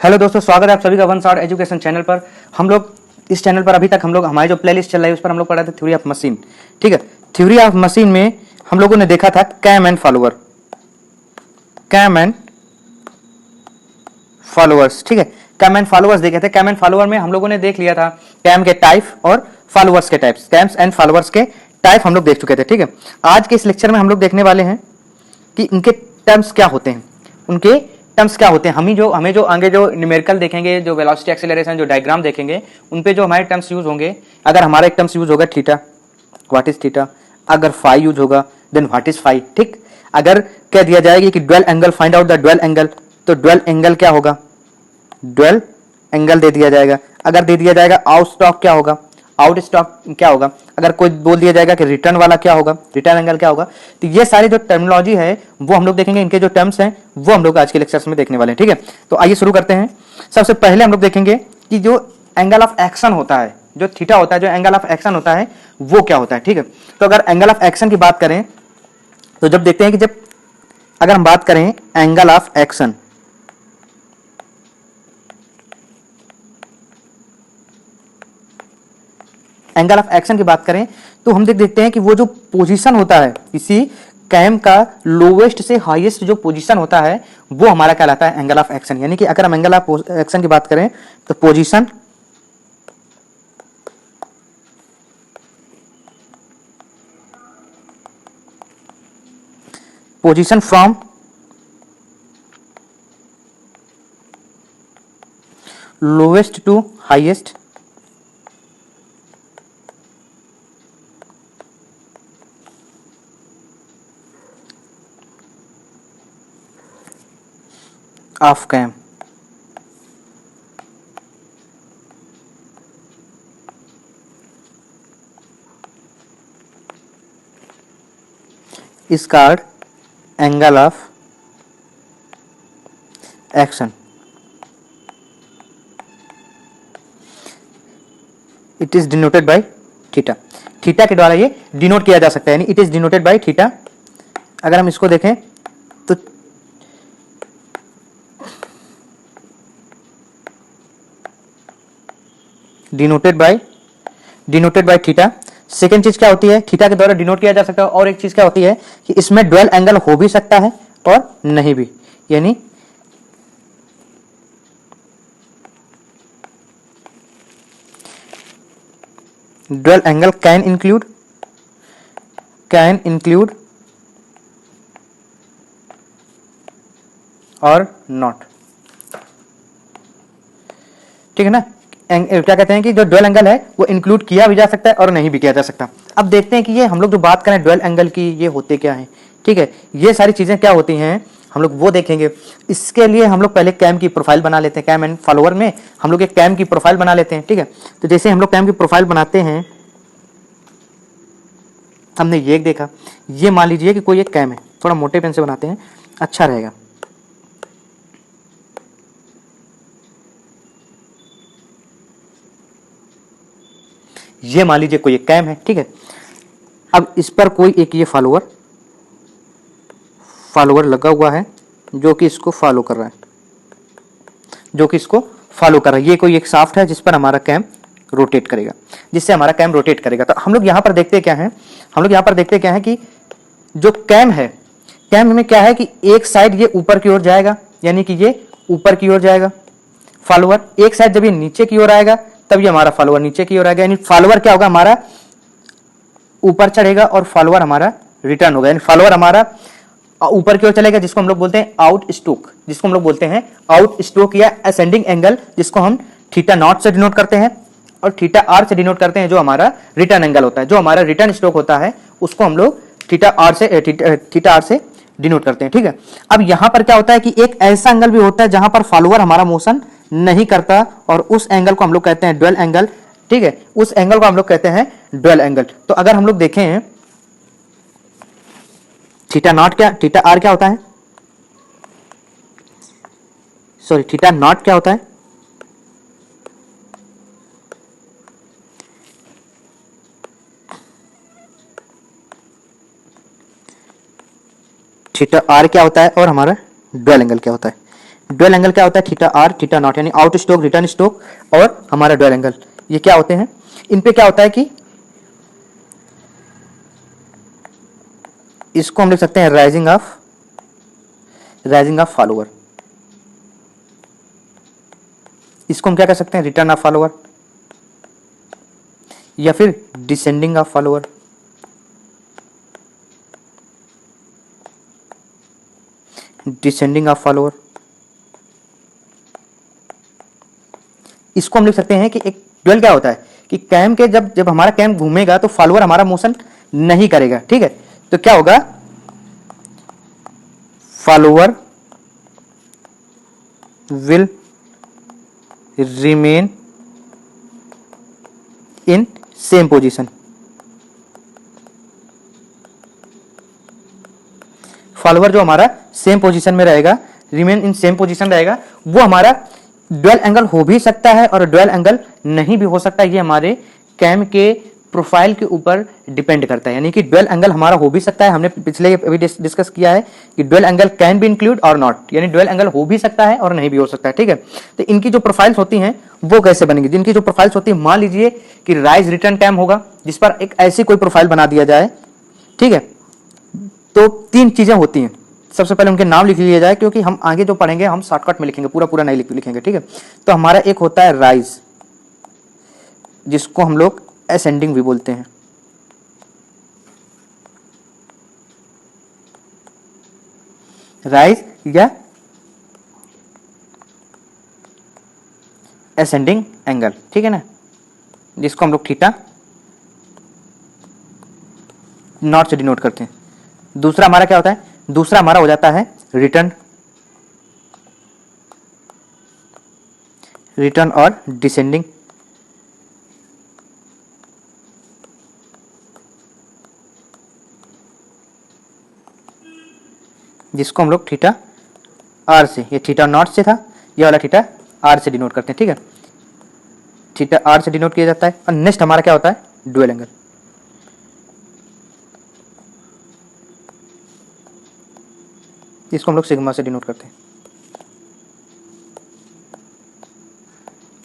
Hello दोस्तों, स्वागत है आप सभी का वन शॉट एजुकेशन चैनल पर। हम लोग इस चैनल पर अभी तक हम लोग हमारी जो प्लेलिस्ट चल रही है उस पर हम लोग पढ़ा था थ्योरी ऑफ मशीन। ठीक है, थ्योरी ऑफ मशीन में हम लोगों ने देखा था cam and follower, cam and followers. ठीक है, कैम एंड फॉलोअर्स देखे थे। कैम एंड फॉलोअर में हम लोगों ने देख लिया था कैम के टाइप और फॉलोअर्स के टाइप्स, कैम्स एंड फॉलोअर्स के टाइप हम लोग देख चुके थे। ठीक है, आज के इस लेक्चर में हम लोग देखने वाले हैं कि उनके टर्म्स क्या होते हैं, उनके टर्म्स क्या होते हैं। हमें जो आगे जो न्यूमेरिकल देखेंगे, जो वेलोसिटी एक्सेलरेशन, जो डायग्राम देखेंगे, उन पे जो हमारे टर्म्स यूज होंगे। अगर हमारा एक टर्म्स यूज होगा थीटा, व्हाट इज थीटा। अगर फाई यूज होगा देन व्हाट इज फाई। ठीक, अगर कह दिया जाएगा कि dwell angle, find out the dwell angle, तो ड्वेल एंगल क्या होगा, ड्वेल एंगल दे दिया जाएगा। अगर दे दिया जाएगा आउट स्टॉक क्या होगा, आउट स्टॉक क्या होगा। अगर कोई बोल दिया जाएगा कि रिटर्न वाला क्या होगा, रिटर्न एंगल क्या होगा। तो ये सारी जो टर्मिनोलॉजी है वो हम लोग देखेंगे, इनके जो टर्म्स हैं वो हम लोग आज के लेक्चर्स में देखने वाले हैं। ठीक है, तो आइए शुरू करते हैं। सबसे पहले हम लोग देखेंगे कि जो एंगल ऑफ एक्शन होता है, जो थीटा होता है, जो एंगल ऑफ एक्शन होता है वो क्या होता है। ठीक है, तो अगर एंगल ऑफ एक्शन की बात करें तो जब देखते हैं कि जब अगर हम बात करें angle of action, angle of action की बात करें तो हम देखते हैं कि वो जो पोजीशन होता है किसी कैम का, लोवेस्ट से हाईएस्ट जो पोजीशन होता है वो हमारा कहलाता है एंगल ऑफ एक्शन। यानी कि अगर हम एंगल ऑफ एक्शन की बात करें तो position from lowest to highest of cam, is called angle of action. It is denoted by theta. Theta के द्वारा ये डिनोट किया जा सकता है, यानी it is denoted by theta. अगर हम इसको देखें तो डिनोटेड बाय थीटा। सेकेंड चीज क्या होती है, थीटा के द्वारा डिनोट किया जा सकता है। और एक चीज क्या होती है कि इसमें ड्वेल एंगल हो भी सकता है और नहीं भी, यानी ड्वेल एंगल कैन इंक्लूड और नॉट। ठीक है ना, क्या कहते हैं कि जो ड्वेल एंगल है वो इंक्लूड किया भी जा सकता है और नहीं भी किया जा सकता। अब देखते हैं कि ये हम लोग जो बात करें ड्वेल एंगल की, ये होते क्या हैं। ठीक है, ये सारी चीजें क्या होती हैं हम लोग वो देखेंगे। इसके लिए हम लोग पहले कैम की प्रोफाइल बना लेते हैं। कैम एंड फॉलोअर में हम लोग एक कैम की प्रोफाइल बना लेते हैं। ठीक है, तो जैसे हम लोग कैम की प्रोफाइल बनाते हैं, हमने ये देखा, ये मान लीजिए कि कोई एक कैम है, थोड़ा मोटे पेन से बनाते हैं अच्छा रहेगा। ये मान लीजिए कोई एक कैम है। ठीक है, अब इस पर कोई एक ये फॉलोअर लगा हुआ है जो कि इसको फॉलो कर रहा है, ये कोई एक शाफ्ट है जिस पर हमारा कैम रोटेट करेगा, जिससे हमारा कैम रोटेट करेगा। तो हम लोग यहां पर देखते क्या है, कि जो कैम है, कैम में क्या है कि एक साइड ये ऊपर की ओर जाएगा, यानी कि ये ऊपर की ओर जाएगा फॉलोअर। एक साइड जब ये नीचे की ओर आएगा तब ये हमारा फॉलोअर नीचे की ओर आएगा, यानी फॉलोअर क्या होगा हमारा ऊपर चढ़ेगा और फॉलोअर हमारा रिटर्न होगा। यानी फॉलोअर हमारा ऊपर की ओर चलेगा, जिसको हम लोग बोलते हैं आउट स्टोक, या असेंडिंग एंगल, जिसको हम थीटा नॉट से डिनोट करते हैं और थीटा आर से डिनोट करते हैं। जो हमारा रिटर्न एंगल होता है, जो हमारा रिटर्न स्ट्रोक होता है, उसको हम लोग थीटा आर से डिनोट करते हैं। ठीक है, अब यहां पर क्या होता है कि एक ऐसा एंगल भी होता है जहां पर फॉलोअर हमारा मोशन नहीं करता, और उस एंगल को हम लोग कहते हैं ड्वेल एंगल। ठीक है, उस एंगल को हम लोग कहते हैं ड्वेल एंगल। तो अगर हम लोग देखें थीटा आर क्या होता है, थीटा नॉट क्या होता है, थीटा आर क्या होता है, और हमारा ड्वेल एंगल क्या होता है। ड्यूल एंगल क्या होता है? थीटा आर थीटा नॉट, यानी आउट स्ट्रोक, रिटर्न स्ट्रोक और हमारा ड्यूल एंगल, ये क्या होते हैं? इन पे क्या होता है कि इसको हम लिख सकते हैं राइजिंग ऑफ फॉलोअर, इसको हम क्या कर सकते हैं? रिटर्न ऑफ फॉलोअर, या फिर descending of follower, descending of follower. इसको हम लिख सकते हैं कि एक ड्यूल क्या होता है कि कैम के जब हमारा कैम घूमेगा तो फॉलोअर हमारा मोशन नहीं करेगा, ठीक है? तो क्या होगा? Follower will remain in same position, follower जो हमारा सेम पोजीशन में रहेगा, रिमेन इन सेम पोजीशन रहेगा, वो हमारा ड्यूल एंगल हो भी सकता है और ड्यूल एंगल नहीं भी हो सकता है। ये हमारे कैम के प्रोफाइल के ऊपर डिपेंड करता है, यानी कि ड्यूल एंगल हमारा हो भी सकता है, हमने पिछले अभी डिस्कस किया है कि dual angle can be include और नॉट, यानी ड्यूल एंगल हो भी सकता है और नहीं भी हो सकता है, ठीक है? तो इनकी जो प्रोफाइल्स होती हैं वो कैसे बनेंगी? जिनकी जो प्रोफाइल्स होती है, मान लीजिए कि राइज रिटर्न कैम होगा जिस पर एक ऐसी कोई प्रोफाइल बना दिया जाए, ठीक है? तो तीन चीजें होती हैं, सबसे पहले उनके नाम लिख लिया जाए क्योंकि हम आगे जो पढ़ेंगे हम शॉर्टकट में लिखेंगे, पूरा पूरा नहीं लिखेंगे, ठीक है? तो हमारा एक होता है राइज, जिसको हम लोग असेंडिंग भी बोलते हैं, राइज या असेंडिंग एंगल, ठीक है ना, जिसको हम लोग थीटा नॉट से डिनोट करते हैं। दूसरा हमारा क्या होता है? दूसरा हमारा हो जाता है रिटर्न और डिसेंडिंग, जिसको हम लोग थीटा आर से, ये थीटा नॉट से था, ये वाला थीटा आर से डिनोट करते हैं, ठीक है? थीटा आर से डिनोट किया जाता है। और नेक्स्ट हमारा क्या होता है? ड्यूल एंगल, इसको हम लोग सिग्मा से डिनोट करते हैं,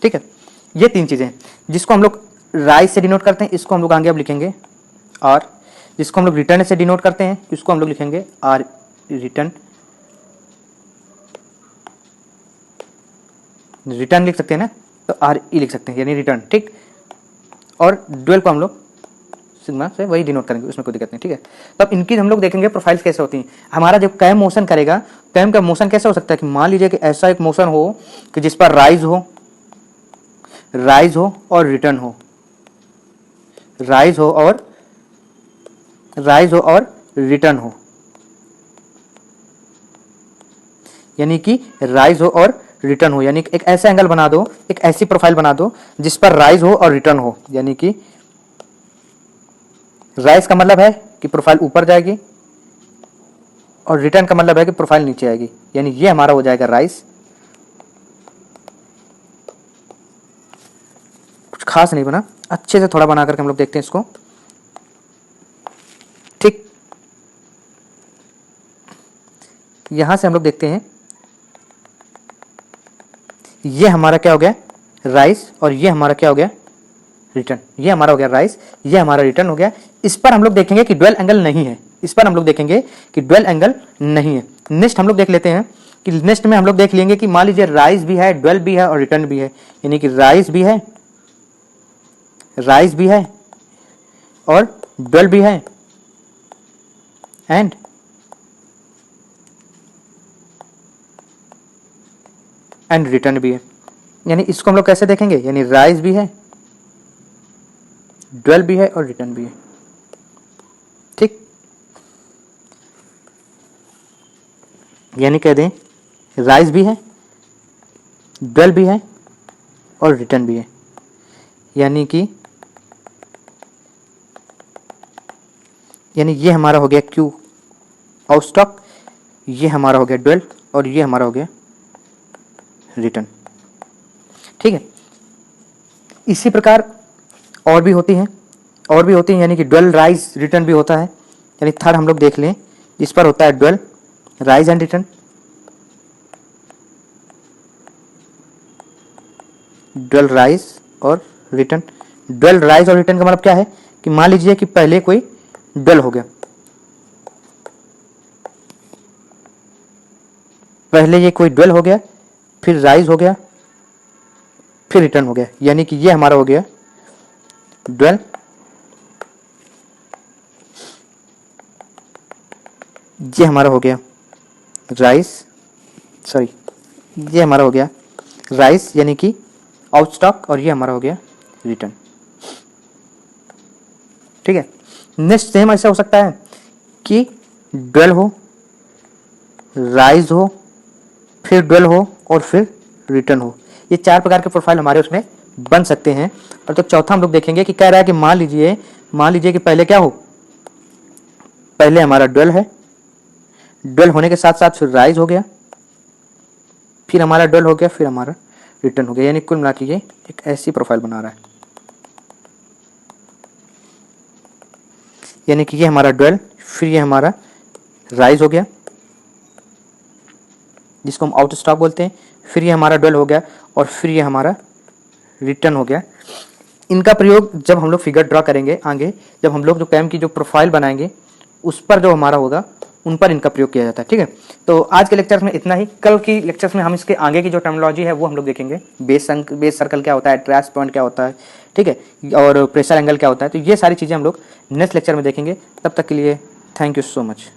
ठीक है? ये तीन चीजें हैं जिसको हम लोग राइज से डिनोट करते हैं, इसको हम लोग आगे अब लिखेंगे आर। जिसको हम लोग रिटर्न से डिनोट करते हैं, इसको हम लोग लिखेंगे आर रिटर्न, रिटर्न लिख सकते हैं ना, तो आर ई लिख सकते हैं, यानी रिटर्न, ठीक? और ड्यूल को हम लोग सिग्मा से वही डिनोट करेंगे, उसमें कोई दिक्कत नहीं, ठीक है? तो अब इनकी हम लोग देखेंगे प्रोफाइल्स कैसे होती हैं। हमारा जब कैम मोशन करेगा, कैम का मोशन कैसे हो सकता है कि मान लीजिए कि ऐसा एक मोशन हो कि जिस पर राइज हो और रिटर्न हो, राइज हो और रिटर्न हो, यानी कि राइज हो और रिटर्न हो, यानी एक ऐसा एंगल बना दो, एक ऐसी प्रोफाइल बना दो जिस पर राइज हो और रिटर्न हो, यानी कि राइज का मतलब है कि प्रोफाइल ऊपर जाएगी और रिटर्न का मतलब है कि प्रोफाइल नीचे आएगी, यानी ये हमारा हो जाएगा राइज। कुछ खास नहीं बना, अच्छे से थोड़ा बना करके हम लोग देखते हैं इसको, ठीक? यहां से हम लोग देखते हैं, ये हमारा क्या हो गया? राइज, और ये हमारा क्या हो गया? रिटर्न। ये हमारा हो गया राइज, ये हमारा रिटर्न हो गया। इस पर हम लोग देखेंगे कि ड्यूल एंगल नहीं है, इस पर हम लोग देखेंगे कि ड्यूल एंगल नहीं है। नेक्स्ट हम लोग देख लेते हैं कि नेक्स्ट में हम लोग देख लेंगे कि मान लीजिए राइज भी है, ड्यूल भी है और रिटर्न भी है, यानी कि राइज भी है और ड्यूल भी है एंड रिटर्न भी है। यानी इसको हम लोग कैसे देखेंगे? यानी राइज भी है, ड्यूल भी है और रिटर्न भी है, ठीक? यानी कह दें राइज भी है, ड्यूल भी है और रिटर्न भी है, यानी कि ये हमारा हो गया क्यू आउट स्टॉक, ये हमारा हो गया ड्यूल और ये हमारा हो गया रिटर्न, ठीक है? इसी प्रकार और भी होती हैं, यानी कि ड्यूल राइज रिटर्न भी होता है। यानी थर्ड हम लोग देख लें, इस पर होता है dual rise and return, dwell rise और रिटर्न। ड्वेल राइज और रिटर्न का मतलब क्या है कि मान लीजिए कि पहले कोई ड्वेल हो गया, पहले ये कोई ड्वेल हो गया, फिर राइज हो गया, फिर रिटर्न हो गया, यानी कि ये हमारा हो गया ड्वेल, ये हमारा हो गया राइज, सॉरी ये हमारा हो गया राइज यानी कि आउट स्टॉक, और ये हमारा हो गया रिटर्न। ठीक है, नेक्स्ट सेम ऐसा हो सकता है कि ड्वेल हो, राइज हो, फिर ड्वेल हो और फिर रिटर्न हो। ये 4 प्रकार के प्रोफाइल हमारे उसमें बन सकते हैं। और तो चौथा हम लोग देखेंगे कि कह रहा है कि मान लीजिए कि पहले क्या हो, पहले हमारा ड्वेल है, ड्वेल होने के साथ साथ फिर राइज हो गया, फिर हमारा ड्वेल हो गया, फिर हमारा रिटर्न हो गया, यानी कुल मिला के ये एक ऐसी प्रोफाइल बना रहा है। यानी कि ये हमारा ड्वेल, फिर ये हमारा राइज हो गया जिसको हम आउट स्टॉक बोलते हैं, फिर ये हमारा ड्वेल हो गया और फिर ये हमारा रिटर्न हो गया। इनका प्रयोग जब हम लोग फिगर ड्रॉ करेंगे आगे, जब हम लोग जो कैम की जो प्रोफाइल बनाएंगे उस पर जो हमारा होगा उन पर इनका प्रयोग किया जाता है। ठीक है, तो आज के लेक्चर्स में इतना ही। कल की लेक्चर्स में हम इसके आगे की जो टर्मिनोलॉजी है वो हम लोग देखेंगे। बेस सर्कल क्या होता है, ट्रैश पॉइंट क्या होता है, ठीक है, और प्रेशर एंगल क्या होता है, तो ये सारी चीज़ें हम लोग नेक्स्ट लेक्चर में देखेंगे। तब तक के लिए थैंक यू सो मच।